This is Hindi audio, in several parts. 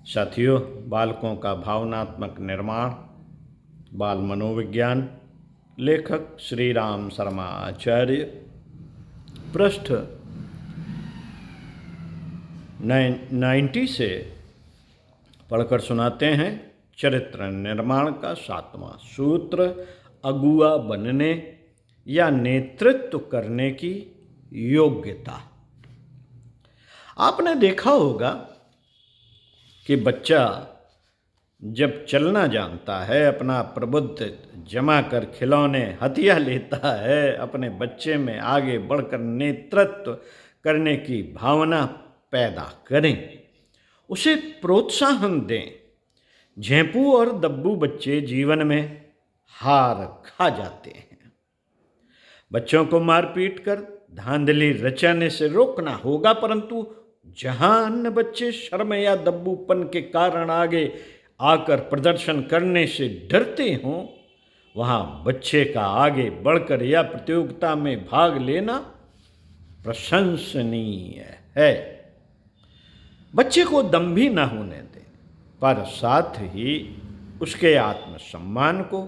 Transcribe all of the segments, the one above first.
साथियों, बालकों का भावनात्मक निर्माण, बाल मनोविज्ञान, लेखक श्री राम शर्मा आचार्य, पृष्ठ 90 से पढ़कर सुनाते हैं। चरित्र निर्माण का 7वां सूत्र, अगुआ बनने या नेतृत्व करने की योग्यता। आपने देखा होगा कि बच्चा जब चलना जानता है, अपना प्रबुद्ध जमा कर खिलौने हथिया लेता है, अपने बच्चे में आगे बढ़कर नेतृत्व करने की भावना पैदा करें, उसे प्रोत्साहन दें। झेंपू और दब्बू बच्चे जीवन में हार खा जाते हैं। बच्चों को मारपीट कर धांधली रचाने से रोकना होगा, परंतु जहां अन्य बच्चे शर्म या दब्बूपन के कारण आगे आकर प्रदर्शन करने से डरते हों, वहां बच्चे का आगे बढ़कर या प्रतियोगिता में भाग लेना प्रशंसनीय है। बच्चे को दंभी न होने दें, पर साथ ही उसके आत्मसम्मान को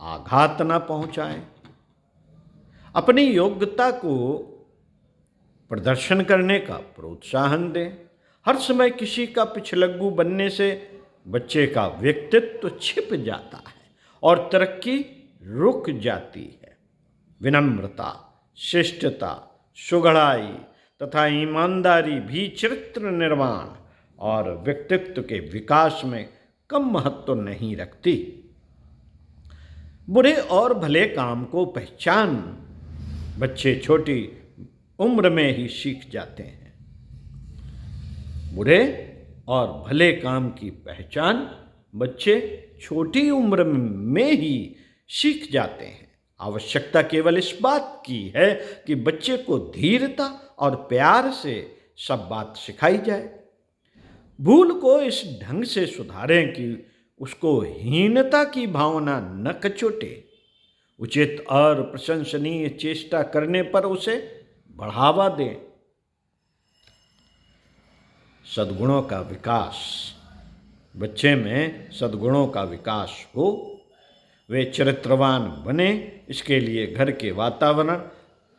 आघात न पहुंचाएं। अपनी योग्यता को प्रदर्शन करने का प्रोत्साहन दें। हर समय किसी का पिछलग्गू बनने से बच्चे का व्यक्तित्व छिप जाता है और तरक्की रुक जाती है। विनम्रता, शिष्टता, सुघड़ाई तथा ईमानदारी भी चरित्र निर्माण और व्यक्तित्व के विकास में कम महत्व नहीं रखती। बुरे और भले काम को पहचान बच्चे छोटी उम्र में ही सीख जाते हैं। बुरे और भले काम की पहचान बच्चे छोटी उम्र में ही सीख जाते हैं। आवश्यकता केवल इस बात की है कि बच्चे को धीरता और प्यार से सब बात सिखाई जाए। भूल को इस ढंग से सुधारें कि उसको हीनता की भावना न कचोटे। उचित और प्रशंसनीय चेष्टा करने पर उसे बढ़ावा दें। सद्गुणों का विकास। बच्चे में सद्गुणों का विकास हो, वे चरित्रवान बने, इसके लिए घर के वातावरण,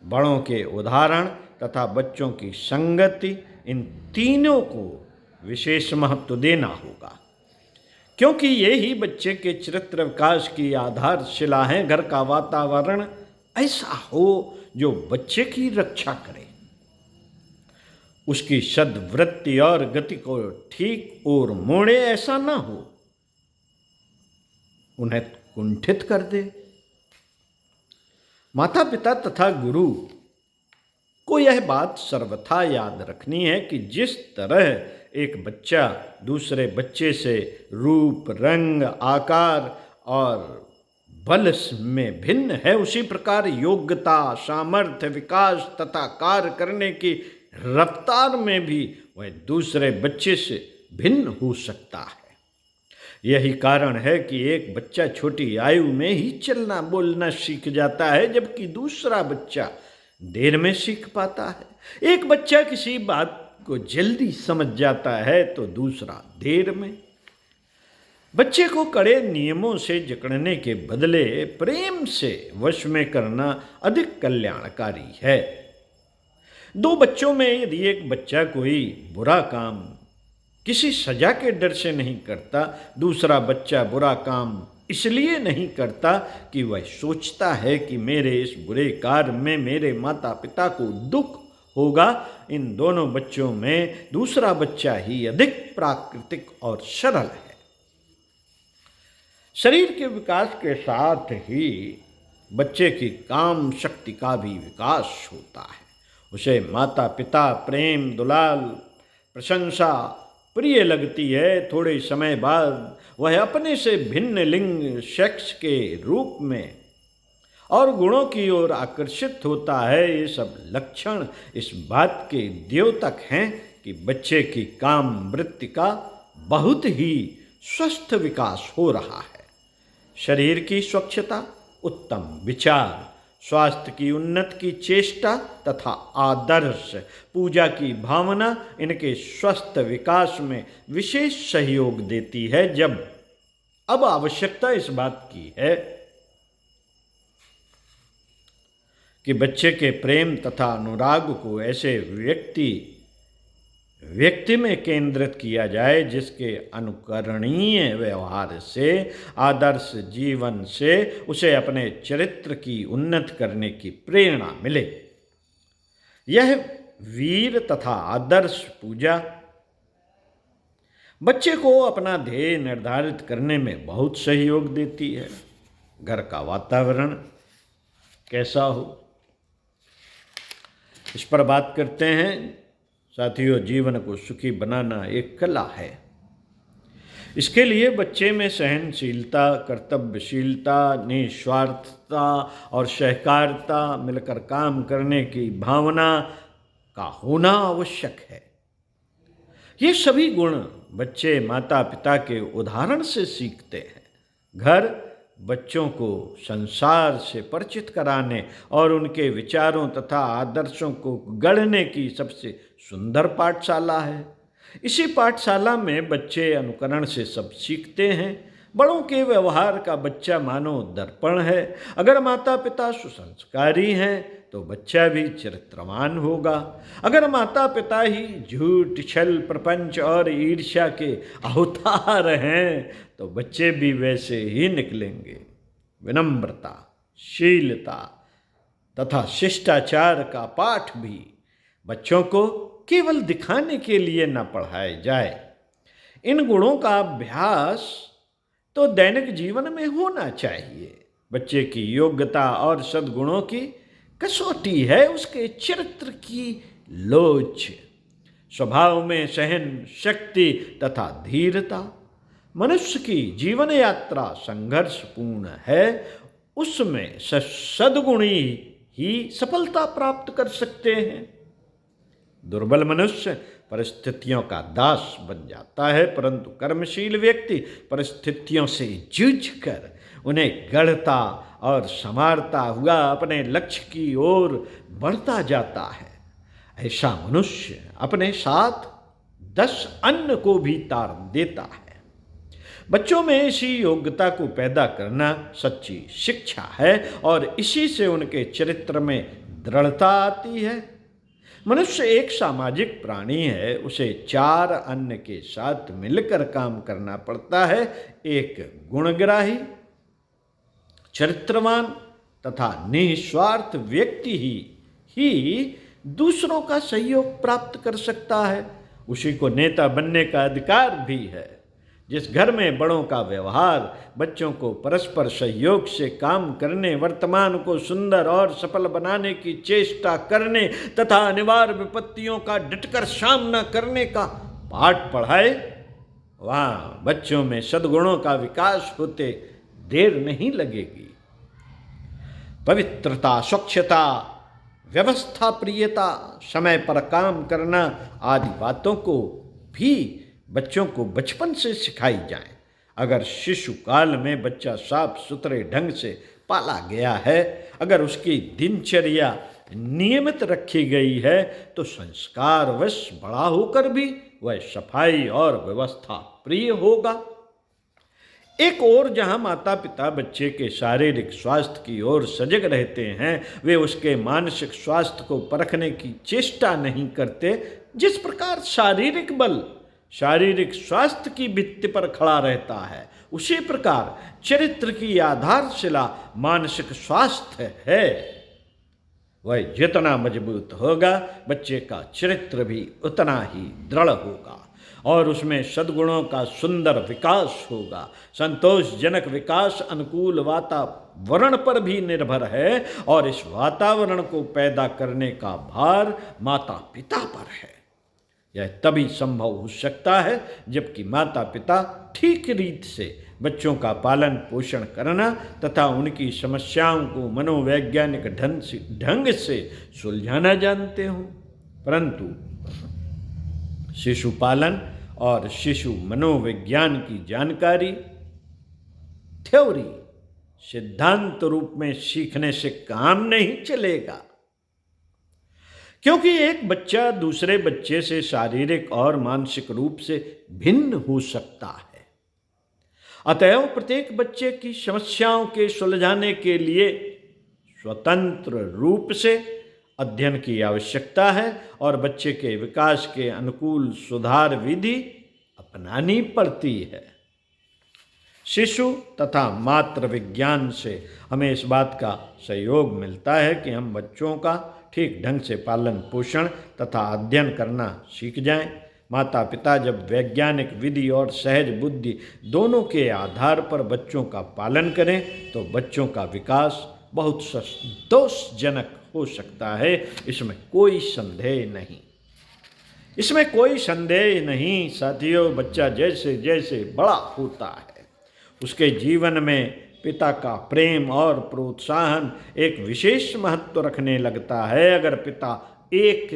बड़ों के उदाहरण तथा बच्चों की संगति, इन तीनों को विशेष महत्व देना होगा, क्योंकि ये ही बच्चे के चरित्र विकास की आधारशिला है। घर का वातावरण ऐसा हो जो बच्चे की रक्षा करे, उसकी सद्वृत्ति और गति को ठीक ओर मोड़े, ऐसा ना हो उन्हें कुंठित कर दे। माता पिता तथा गुरु को यह बात सर्वथा याद रखनी है कि जिस तरह एक बच्चा दूसरे बच्चे से रूप, रंग, आकार और बल में भिन्न है, उसी प्रकार योग्यता, सामर्थ्य, विकास तथा कार्य करने की रफ्तार में भी वह दूसरे बच्चे से भिन्न हो सकता है। यही कारण है कि एक बच्चा छोटी आयु में ही चलना बोलना सीख जाता है, जबकि दूसरा बच्चा देर में सीख पाता है। एक बच्चा किसी बात को जल्दी समझ जाता है तो दूसरा देर में। बच्चे को कड़े नियमों से जकड़ने के बदले प्रेम से वश में करना अधिक कल्याणकारी है। दो बच्चों में यदि एक बच्चा कोई बुरा काम किसी सजा के डर से नहीं करता, दूसरा बच्चा बुरा काम इसलिए नहीं करता कि वह सोचता है कि मेरे इस बुरे कार्य में मेरे माता पिता को दुख होगा, इन दोनों बच्चों में दूसरा बच्चा ही अधिक प्राकृतिक और सरल है। शरीर के विकास के साथ ही बच्चे की काम शक्ति का भी विकास होता है। उसे माता पिता प्रेम, दुलाल, प्रशंसा प्रिय लगती है। थोड़े समय बाद वह अपने से भिन्न लिंग सेक्स के रूप में और गुणों की ओर आकर्षित होता है। ये सब लक्षण इस बात के द्योतक हैं कि बच्चे की काम वृत्ति का बहुत ही स्वस्थ विकास हो रहा है। शरीर की स्वच्छता, उत्तम विचार, स्वास्थ्य की उन्नति की चेष्टा तथा आदर्श, पूजा की भावना इनके स्वस्थ विकास में विशेष सहयोग देती है। जब अब आवश्यकता इस बात की है कि बच्चे के प्रेम तथा अनुराग को ऐसे व्यक्ति में केंद्रित किया जाए जिसके अनुकरणीय व्यवहार से, आदर्श जीवन से उसे अपने चरित्र की उन्नति करने की प्रेरणा मिले। यह वीर तथा आदर्श पूजा बच्चे को अपना ध्येय निर्धारित करने में बहुत सहयोग देती है। घर का वातावरण कैसा हो, इस पर बात करते हैं। साथियों, जीवन को सुखी बनाना एक कला है। इसके लिए बच्चे में सहनशीलता, कर्तव्यशीलता, निस्वार्थता और सहकारिता, मिलकर काम करने की भावना का होना आवश्यक है। ये सभी गुण बच्चे माता पिता के उदाहरण से सीखते हैं। घर बच्चों को संसार से परिचित कराने और उनके विचारों तथा आदर्शों को गढ़ने की सबसे सुंदर पाठशाला है। इसी पाठशाला में बच्चे अनुकरण से सब सीखते हैं। बड़ों के व्यवहार का बच्चा मानो दर्पण है। अगर माता पिता सुसंस्कारी हैं तो बच्चा भी चरित्रवान होगा। अगर माता पिता ही झूठ, छल, प्रपंच और ईर्ष्या के अवतार हैं तो बच्चे भी वैसे ही निकलेंगे। विनम्रता, शीलता तथा शिष्टाचार का पाठ भी बच्चों को केवल दिखाने के लिए न पढ़ाए जाए। इन गुणों का अभ्यास तो दैनिक जीवन में होना चाहिए। बच्चे की योग्यता और सद्गुणों की कसौटी है उसके चरित्र की लोच। स्वभाव में सहन शक्ति तथा धीरता। मनुष्य की जीवन यात्रा संघर्षपूर्ण है। उसमें सद्गुणी ही सफलता प्राप्त कर सकते हैं। दुर्बल मनुष्य परिस्थितियों का दास बन जाता है, परंतु कर्मशील व्यक्ति परिस्थितियों से जूझकर उन्हें गढ़ता और संवारता हुआ अपने लक्ष्य की ओर बढ़ता जाता है। ऐसा मनुष्य अपने साथ 10 अन्य को भी तार देता है। बच्चों में इसी योग्यता को पैदा करना सच्ची शिक्षा है और इसी से उनके चरित्र में दृढ़ता आती है। मनुष्य एक सामाजिक प्राणी है। उसे 4 अन्य के साथ मिलकर काम करना पड़ता है। एक गुणग्राही, चरित्रवान तथा निस्वार्थ व्यक्ति ही दूसरों का सहयोग प्राप्त कर सकता है। उसी को नेता बनने का अधिकार भी है। जिस घर में बड़ों का व्यवहार बच्चों को परस्पर सहयोग से काम करने, वर्तमान को सुंदर और सफल बनाने की चेष्टा करने तथा अनिवार्य विपत्तियों का डटकर सामना करने का पाठ पढ़ाए, वहाँ बच्चों में सद्गुणों का विकास होते देर नहीं लगेगी। पवित्रता, स्वच्छता, व्यवस्था प्रियता, समय पर काम करना आदि बातों को भी बच्चों को बचपन से सिखाई जाए। अगर शिशु काल में बच्चा साफ सुथरे ढंग से पाला गया है, अगर उसकी दिनचर्या नियमित रखी गई है, तो संस्कारवश बड़ा होकर भी वह सफाई और व्यवस्था प्रिय होगा। एक ओर जहां माता पिता बच्चे के शारीरिक स्वास्थ्य की ओर सजग रहते हैं, वे उसके मानसिक स्वास्थ्य को परखने की चेष्टा नहीं करते। जिस प्रकार शारीरिक बल शारीरिक स्वास्थ्य की भित्ति पर खड़ा रहता है, उसी प्रकार चरित्र की आधारशिला मानसिक स्वास्थ्य है। वह जितना मजबूत होगा, बच्चे का चरित्र भी उतना ही दृढ़ होगा और उसमें सद्गुणों का सुंदर विकास होगा। संतोषजनक विकास अनुकूल वातावरण पर भी निर्भर है और इस वातावरण को पैदा करने का भार माता पिता पर है। यह तभी संभव हो सकता है जबकि माता पिता ठीक रीत से बच्चों का पालन पोषण करना तथा उनकी समस्याओं को मनोवैज्ञानिक ढंग से सुलझाना जानते हों। परंतु शिशु पालन और शिशु मनोविज्ञान की जानकारी थ्योरी सिद्धांत रूप में सीखने से काम नहीं चलेगा, क्योंकि एक बच्चा दूसरे बच्चे से शारीरिक और मानसिक रूप से भिन्न हो सकता है। अतएव प्रत्येक बच्चे की समस्याओं के सुलझाने के लिए स्वतंत्र रूप से अध्ययन की आवश्यकता है और बच्चे के विकास के अनुकूल सुधार विधि अपनानी पड़ती है। शिशु तथा मातृ विज्ञान से हमें इस बात का सहयोग मिलता है कि हम बच्चों का ठीक ढंग से पालन पोषण तथा अध्ययन करना सीख जाएं। माता पिता जब वैज्ञानिक विधि और सहज बुद्धि दोनों के आधार पर बच्चों का पालन करें तो बच्चों का विकास बहुत संतोषजनक हो सकता है। इसमें कोई संदेह नहीं, इसमें कोई संदेह नहीं। साथियों, बच्चा जैसे जैसे बड़ा होता है उसके जीवन में पिता का प्रेम और प्रोत्साहन एक विशेष महत्व रखने लगता है। अगर पिता एक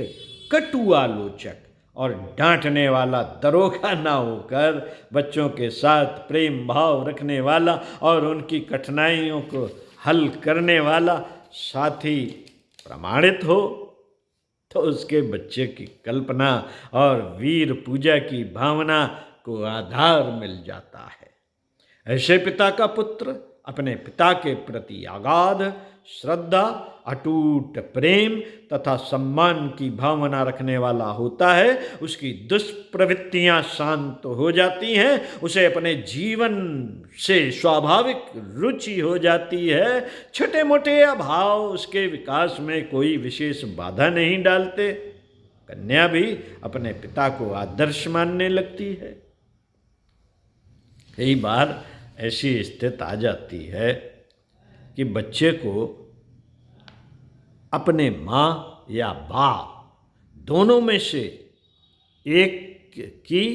कटु आलोचक और डांटने वाला दरोगा ना होकर बच्चों के साथ प्रेम भाव रखने वाला और उनकी कठिनाइयों को हल करने वाला साथी प्रमाणित हो तो उसके बच्चे की कल्पना और वीर पूजा की भावना को आधार मिल जाता है। ऐसे पिता का पुत्र अपने पिता के प्रति अगाध श्रद्धा, अटूट प्रेम तथा सम्मान की भावना रखने वाला होता है। उसकी दुष्प्रवृत्तियां शांत हो जाती हैं, उसे अपने जीवन से स्वाभाविक रुचि हो जाती है। छोटे मोटे अभाव उसके विकास में कोई विशेष बाधा नहीं डालते। कन्या भी अपने पिता को आदर्श मानने लगती है। कई बार ऐसी स्थिति आ जाती है कि बच्चे को अपने माँ या बाप दोनों में से एक की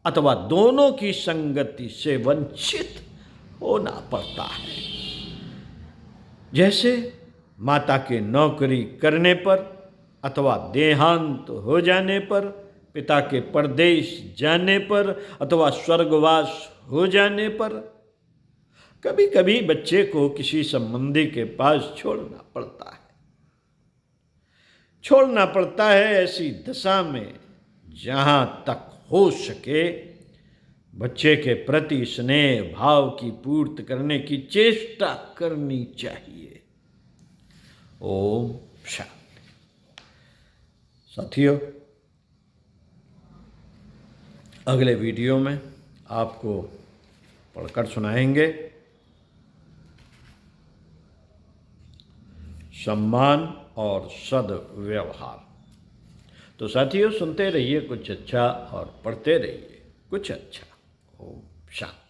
अथवा दोनों की संगति से वंचित होना पड़ता है। जैसे माता के नौकरी करने पर अथवा देहांत हो जाने पर, पिता के परदेश जाने पर अथवा स्वर्गवास हो जाने पर कभी कभी बच्चे को किसी संबंधी के पास छोड़ना पड़ता है। ऐसी दशा में जहाँ तक हो सके बच्चे के प्रति स्नेह भाव की पूर्ति करने की चेष्टा करनी चाहिए। ओम शांति। साथियों, अगले वीडियो में आपको पढ़कर सुनाएंगे सम्मान और सद्व्यवहार। तो साथियों, सुनते रहिए कुछ अच्छा और पढ़ते रहिए कुछ अच्छा। ओम शांति।